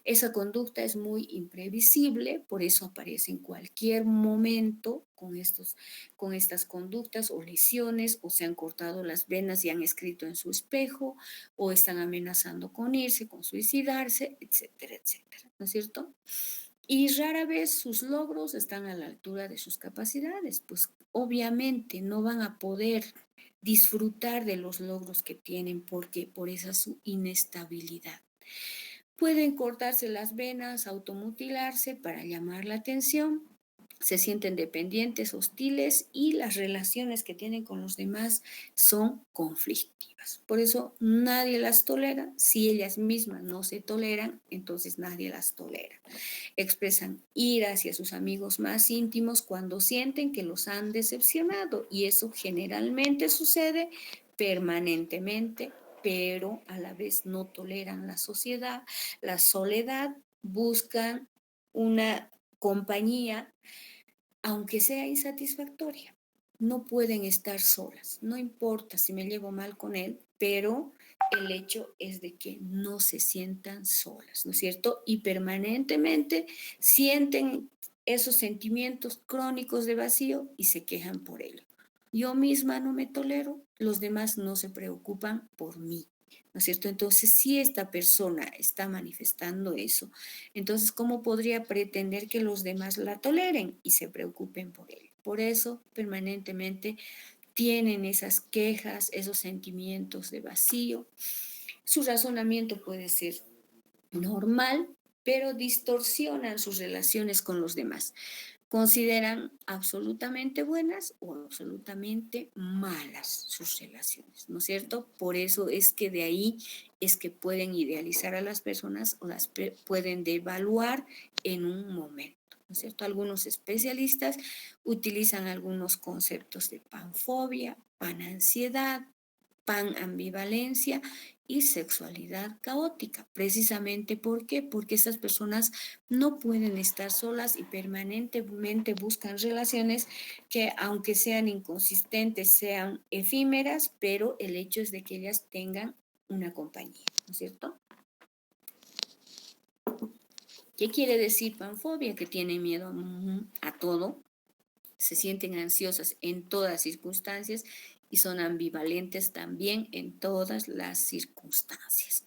Esa conducta es muy imprevisible, por eso aparece en cualquier momento con estas conductas o lesiones, o se han cortado las venas y han escrito en su espejo, o están amenazando con irse, con suicidarse, etcétera, etcétera, ¿no es cierto? Y rara vez sus logros están a la altura de sus capacidades, pues obviamente no van a poder disfrutar de los logros que tienen porque por esa su inestabilidad. Pueden cortarse las venas, automutilarse para llamar la atención, se sienten dependientes, hostiles y las relaciones que tienen con los demás son conflictivas. Por eso nadie las tolera. Si ellas mismas no se toleran, entonces nadie las tolera. Expresan ira hacia sus amigos más íntimos cuando sienten que los han decepcionado y eso generalmente sucede permanentemente, pero a la vez no toleran la sociedad, la soledad, buscan una compañía, aunque sea insatisfactoria. no pueden estar solas. No importa si me llevo mal con él, pero el hecho es de que no se sientan solas, ¿no es cierto? Y permanentemente sienten esos sentimientos crónicos de vacío y se quejan por ello. Yo misma no me tolero, los demás no se preocupan por mí, ¿no es cierto? Entonces, si esta persona está manifestando eso, entonces, ¿cómo podría pretender que los demás la toleren y se preocupen por él? Por eso, permanentemente tienen esas quejas, esos sentimientos de vacío. Su razonamiento puede ser normal, pero distorsionan sus relaciones con los demás. Consideran absolutamente buenas o absolutamente malas sus relaciones, ¿no es cierto? Por eso es que de ahí es que pueden idealizar a las personas o las pueden devaluar en un momento. ¿No es cierto? Algunos especialistas utilizan algunos conceptos de panfobia, panansiedad, panambivalencia y sexualidad caótica. Precisamente ¿por qué? Porque estas personas no pueden estar solas y permanentemente buscan relaciones que aunque sean inconsistentes, sean efímeras, pero el hecho es de que ellas tengan una compañía, ¿no es cierto? ¿Qué quiere decir panfobia? Que tienen miedo a todo, se sienten ansiosas en todas circunstancias y son ambivalentes también en todas las circunstancias,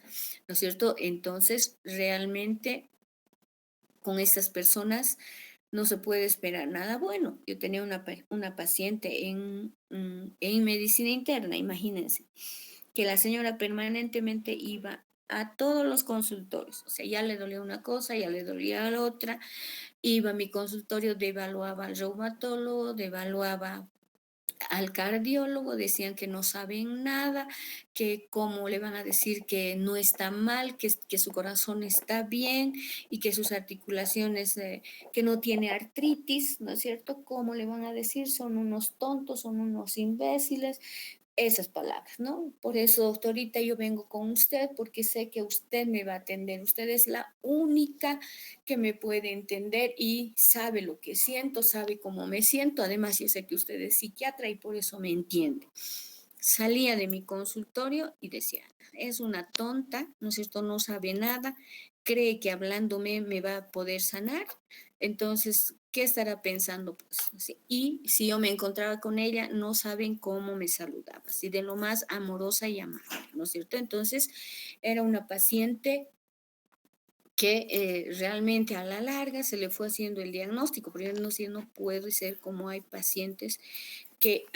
¿no es cierto? Entonces, realmente con estas personas no se puede esperar nada bueno. Yo tenía una paciente en medicina interna, imagínense, que la señora permanentemente iba a todos los consultorios, o sea, ya le dolía una cosa, ya le dolía la otra, iba a mi consultorio, devaluaba al reumatólogo, devaluaba al cardiólogo, decían que no saben nada, que cómo le van a decir que no está mal, que su corazón está bien y que sus articulaciones, que no tiene artritis, ¿no es cierto? ¿Cómo le van a decir? Son unos tontos, son unos imbéciles, esas palabras, ¿no? Por eso, doctorita, yo vengo con usted porque sé que usted me va a atender. Usted es la única que me puede entender y sabe lo que siento, sabe cómo me siento. Además, yo sé que usted es psiquiatra y por eso me entiende. Salía de mi consultorio y decía, es una tonta, ¿no es cierto? No sabe nada, cree que hablándome me va a poder sanar. Entonces, ¿qué estará pensando? Pues, ¿sí? Y si yo me encontraba con ella, no saben cómo me saludaba, así de lo más amorosa y amable, ¿no es cierto? Entonces, era una paciente que realmente a la larga se le fue haciendo el diagnóstico, pero yo no sé, no puede ser como hay pacientes que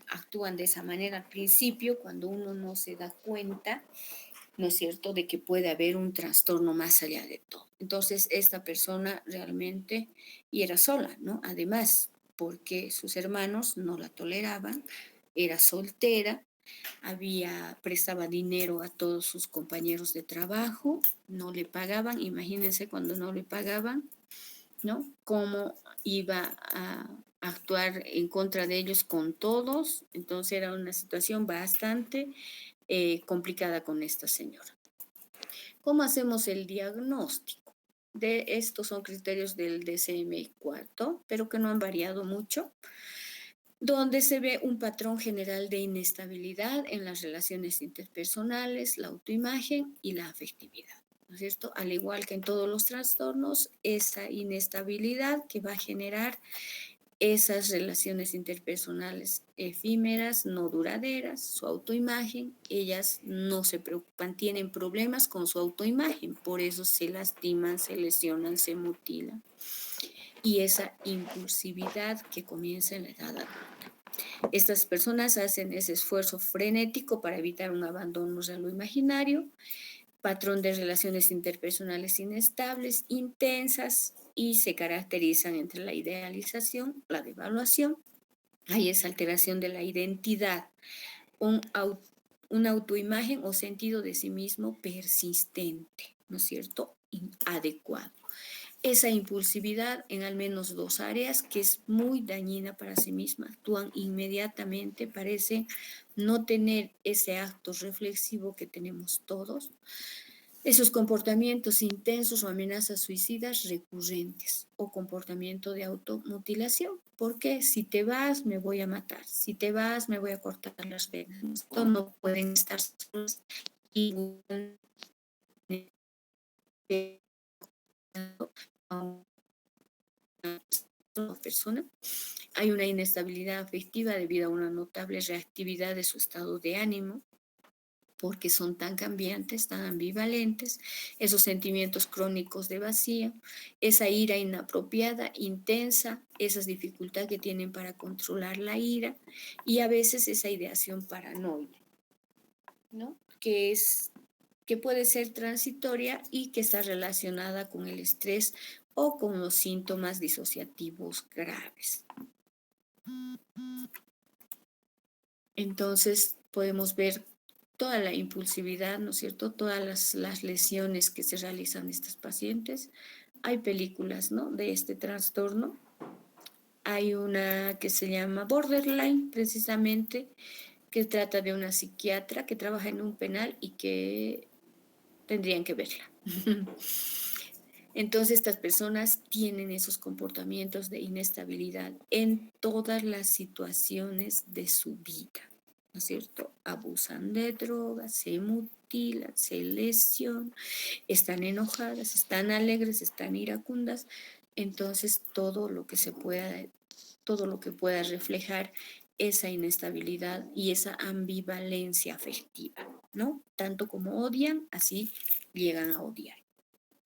actúan de esa manera al principio, cuando uno no se da cuenta, ¿no es cierto?, de que puede haber un trastorno más allá de todo. Entonces, esta persona realmente, y era sola, ¿no? Además, porque sus hermanos no la toleraban, era soltera, prestaba dinero a todos sus compañeros de trabajo, no le pagaban, imagínense cuando no le pagaban, ¿no? Cómo iba a actuar en contra de ellos con todos. Entonces era una situación bastante complicada con esta señora. ¿Cómo hacemos el diagnóstico? De estos son criterios del DSM-4, pero que no han variado mucho, donde se ve un patrón general de inestabilidad en las relaciones interpersonales, la autoimagen y la afectividad. ¿No es cierto? Al igual que en todos los trastornos, esa inestabilidad que va a generar esas relaciones interpersonales efímeras, no duraderas, su autoimagen, ellas no se preocupan, tienen problemas con su autoimagen, por eso se lastiman, se lesionan, se mutilan. Y esa impulsividad que comienza en la edad adulta. Estas personas hacen ese esfuerzo frenético para evitar un abandono a lo imaginario, patrón de relaciones interpersonales inestables, intensas y se caracterizan entre la idealización, la devaluación. Hay esa alteración de la identidad, un una autoimagen o sentido de sí mismo persistente, ¿no es cierto? Inadecuado. Esa impulsividad en al menos dos áreas que es muy dañina para sí misma. Actúan inmediatamente, parece no tener ese acto reflexivo que tenemos todos. Esos comportamientos intensos o amenazas suicidas recurrentes o comportamiento de automutilación. Porque si te vas, me voy a matar. Si te vas, me voy a cortar las venas. Esto no pueden estar solos y a una persona. Hay una inestabilidad afectiva debido a una notable reactividad de su estado de ánimo, porque son tan cambiantes, tan ambivalentes, esos sentimientos crónicos de vacío, esa ira inapropiada, intensa, esas dificultades que tienen para controlar la ira y a veces esa ideación paranoide, ¿no? Que puede ser transitoria y que está relacionada con el estrés o con los síntomas disociativos graves. Entonces podemos ver toda la impulsividad, ¿no es cierto? Todas las lesiones que se realizan de estos pacientes. Hay películas, ¿no? De este trastorno. Hay una que se llama Borderline, precisamente, que trata de una psiquiatra que trabaja en un penal y que tendrían que verla. Entonces estas personas tienen esos comportamientos de inestabilidad en todas las situaciones de su vida, ¿no es cierto? Abusan de drogas, se mutilan, se lesionan, están enojadas, están alegres, están iracundas. Entonces todo lo que pueda reflejar esa inestabilidad y esa ambivalencia afectiva, ¿no? Tanto como odian, así llegan a odiar.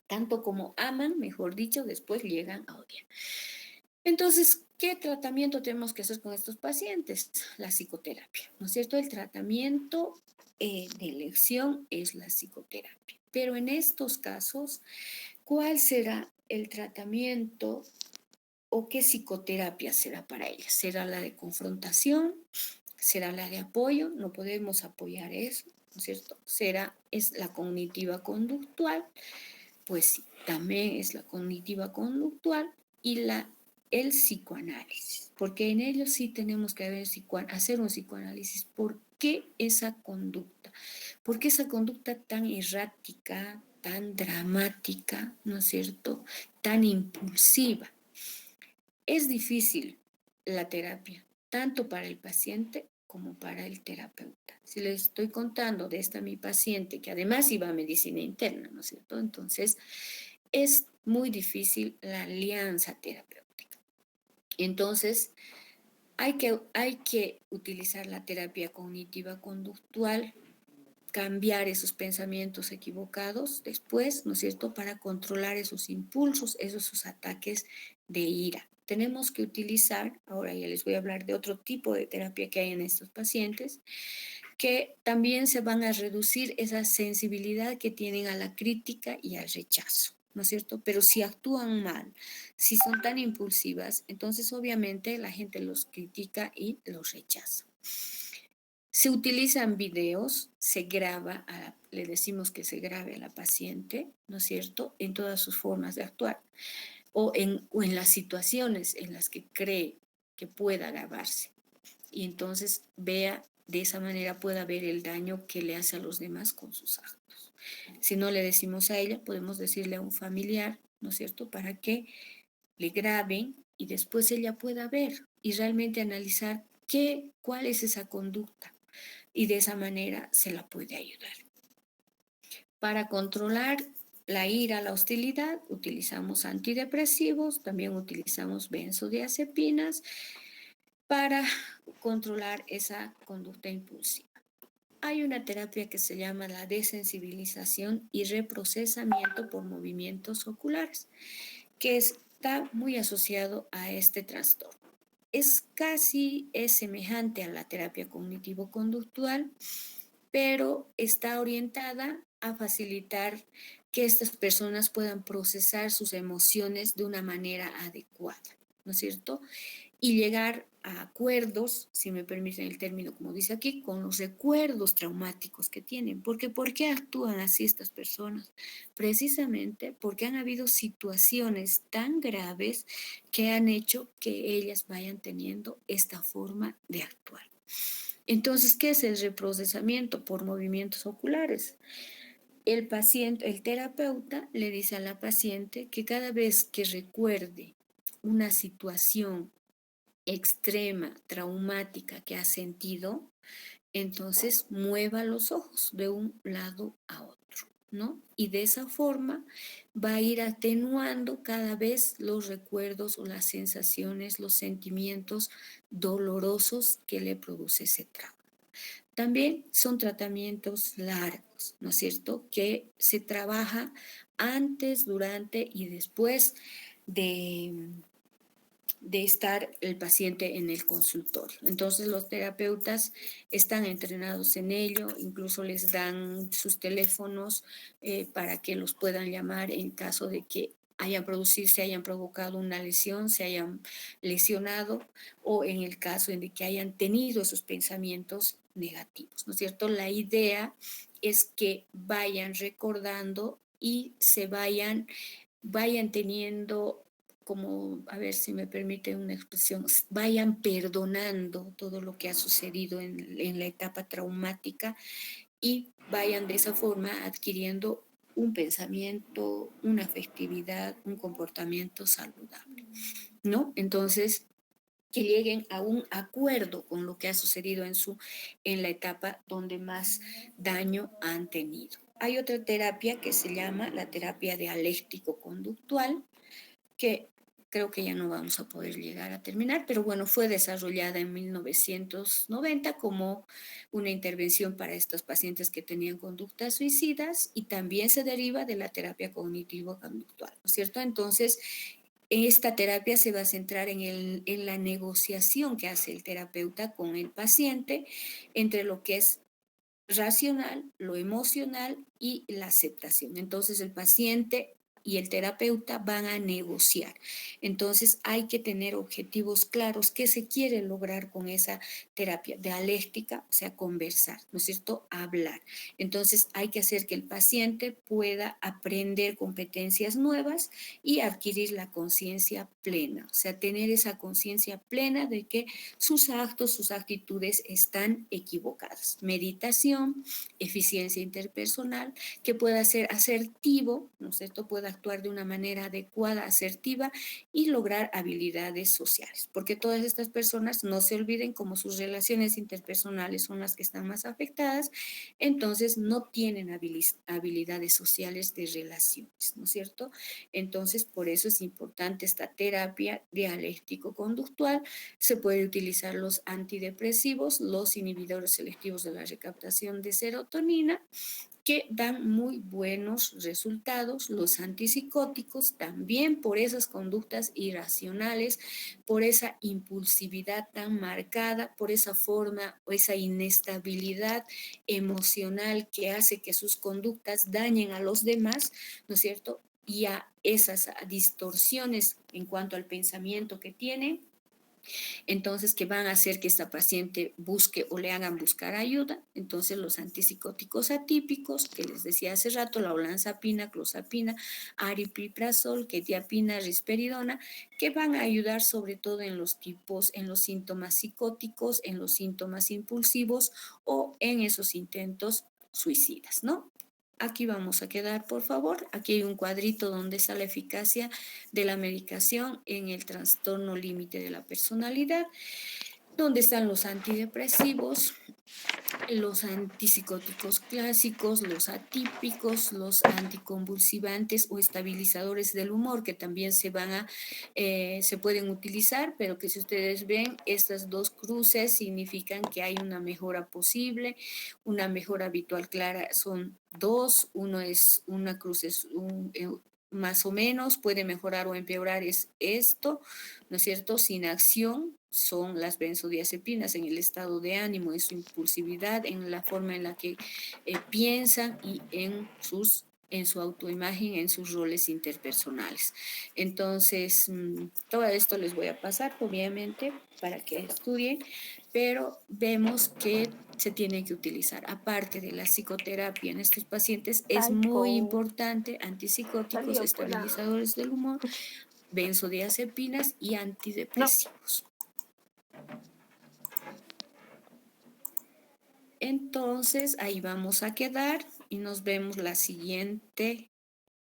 Tanto como aman, mejor dicho, después llegan a odiar. Entonces, ¿qué tratamiento tenemos que hacer con estos pacientes? La psicoterapia, ¿no es cierto? El tratamiento de elección es la psicoterapia. Pero en estos casos, ¿cuál será el tratamiento o qué psicoterapia será para ellas? ¿Será la de confrontación? ¿Será la de apoyo? No podemos apoyar eso, ¿no es cierto? Es la cognitiva conductual. Pues sí, también es la cognitiva conductual y el psicoanálisis, porque en ello sí tenemos que hacer un psicoanálisis. ¿Por qué esa conducta? ¿Por qué esa conducta tan errática, tan dramática, ¿no es cierto? Tan impulsiva. Es difícil la terapia, tanto para el paciente como para el terapeuta. Si les estoy contando de esta mi paciente, que además iba a medicina interna, ¿no es cierto? Entonces, es muy difícil la alianza terapéutica. Entonces, hay que utilizar la terapia cognitiva conductual, cambiar esos pensamientos equivocados después, ¿no es cierto?, para controlar esos impulsos, esos ataques de ira. Tenemos que utilizar, ahora ya les voy a hablar de otro tipo de terapia que hay en estos pacientes, que también se van a reducir esa sensibilidad que tienen a la crítica y al rechazo, ¿no es cierto? Pero si actúan mal, si son tan impulsivas, entonces obviamente la gente los critica y los rechaza. Se utilizan videos, se graba, le decimos que se grabe a la paciente, ¿no es cierto?, en todas sus formas de actuar o en las situaciones en las que cree que pueda grabarse. Y entonces vea, de esa manera pueda ver el daño que le hace a los demás con sus actos. Si no le decimos a ella, podemos decirle a un familiar, ¿no es cierto?, para que le graben y después ella pueda ver y realmente analizar cuál es esa conducta y de esa manera se la puede ayudar. Para controlar la ira, la hostilidad, utilizamos antidepresivos, también utilizamos benzodiazepinas para controlar esa conducta impulsiva. Hay una terapia que se llama la desensibilización y reprocesamiento por movimientos oculares, que está muy asociado a este trastorno. Es semejante a la terapia cognitivo-conductual, pero está orientada a facilitar que estas personas puedan procesar sus emociones de una manera adecuada, ¿no es cierto? Y llegar a acuerdos, si me permiten el término, como dice aquí, con los recuerdos traumáticos que tienen. Porque ¿por qué actúan así estas personas? Precisamente porque han habido situaciones tan graves que han hecho que ellas vayan teniendo esta forma de actuar. Entonces, ¿qué es el reprocesamiento por movimientos oculares? el paciente, el terapeuta le dice a la paciente que cada vez que recuerde una situación extrema, traumática que ha sentido, entonces mueva los ojos de un lado a otro, ¿no? Y de esa forma va a ir atenuando cada vez los recuerdos o las sensaciones, los sentimientos dolorosos que le produce ese trauma. También son tratamientos largos, ¿no es cierto? Que se trabaja antes, durante y después de, de estar el paciente en el consultorio. Entonces los terapeutas están entrenados en ello, incluso les dan sus teléfonos para que los puedan llamar en caso de que se hayan provocado una lesión, se hayan lesionado o en el caso de que hayan tenido esos pensamientos negativos, ¿no es cierto? La idea es que vayan recordando y se vayan teniendo como, a ver si me permite una expresión, vayan perdonando todo lo que ha sucedido en la etapa traumática y vayan de esa forma adquiriendo un pensamiento, una afectividad, un comportamiento saludable, ¿no? Entonces, que lleguen a un acuerdo con lo que ha sucedido en la etapa donde más daño han tenido. Hay otra terapia que se llama la terapia dialéctico-conductual, que creo que ya no vamos a poder llegar a terminar, pero bueno, fue desarrollada en 1990 como una intervención para estos pacientes que tenían conductas suicidas y también se deriva de la terapia cognitivo-conductual, ¿no es cierto? Entonces, esta terapia se va a centrar en la negociación que hace el terapeuta con el paciente entre lo que es racional, lo emocional y la aceptación. Entonces el paciente y el terapeuta van a negociar. Entonces hay que tener objetivos claros. ¿Qué se quiere lograr con esa terapia dialéctica? O sea, conversar, ¿no es cierto? Hablar. Entonces hay que hacer que el paciente pueda aprender competencias nuevas y adquirir la conciencia plena. O sea, tener esa conciencia plena de que sus actos, sus actitudes están equivocadas. Meditación, eficiencia interpersonal, que pueda ser asertivo, ¿no es cierto? Pueda actuar de una manera adecuada, asertiva y lograr habilidades sociales. Porque todas estas personas, no se olviden, como sus relaciones interpersonales son las que están más afectadas, entonces no tienen habilidades sociales de relaciones, ¿no es cierto? Entonces, por eso es importante esta terapia dialéctico-conductual. Se puede utilizar los antidepresivos, los inhibidores selectivos de la recaptación de serotonina, que dan muy buenos resultados, los antipsicóticos también por esas conductas irracionales, por esa impulsividad tan marcada, por esa forma o esa inestabilidad emocional que hace que sus conductas dañen a los demás, ¿no es cierto? Y a esas distorsiones en cuanto al pensamiento que tienen, entonces que van a hacer que esta paciente busque o le hagan buscar ayuda. Entonces los antipsicóticos atípicos, que les decía hace rato, la olanzapina, clozapina, aripiprazol, quetiapina, risperidona, que van a ayudar sobre todo en los tipos, en los síntomas psicóticos, en los síntomas impulsivos o en esos intentos suicidas, ¿no? Aquí vamos a quedar, por favor. Aquí hay un cuadrito donde está la eficacia de la medicación en el trastorno límite de la personalidad, donde están los antidepresivos, los antipsicóticos clásicos, los atípicos, los anticonvulsivantes o estabilizadores del humor, que también se pueden utilizar, pero que si ustedes ven, estas dos cruces significan que hay una mejora posible, una mejora habitual clara son dos, una cruz es más o menos, puede mejorar o empeorar es esto, ¿no es cierto? Sin acción son las benzodiazepinas en el estado de ánimo, en su impulsividad, en la forma en la que piensan y en su autoimagen, en sus roles interpersonales. Entonces, todo esto les voy a pasar, obviamente, para que estudien, pero vemos que se tiene que utilizar, aparte de la psicoterapia en estos pacientes, es muy Psycho. importante antipsicóticos, Salió por la. estabilizadores del humor, benzodiazepinas y No. antidepresivos. Entonces, ahí vamos a quedar y nos vemos la siguiente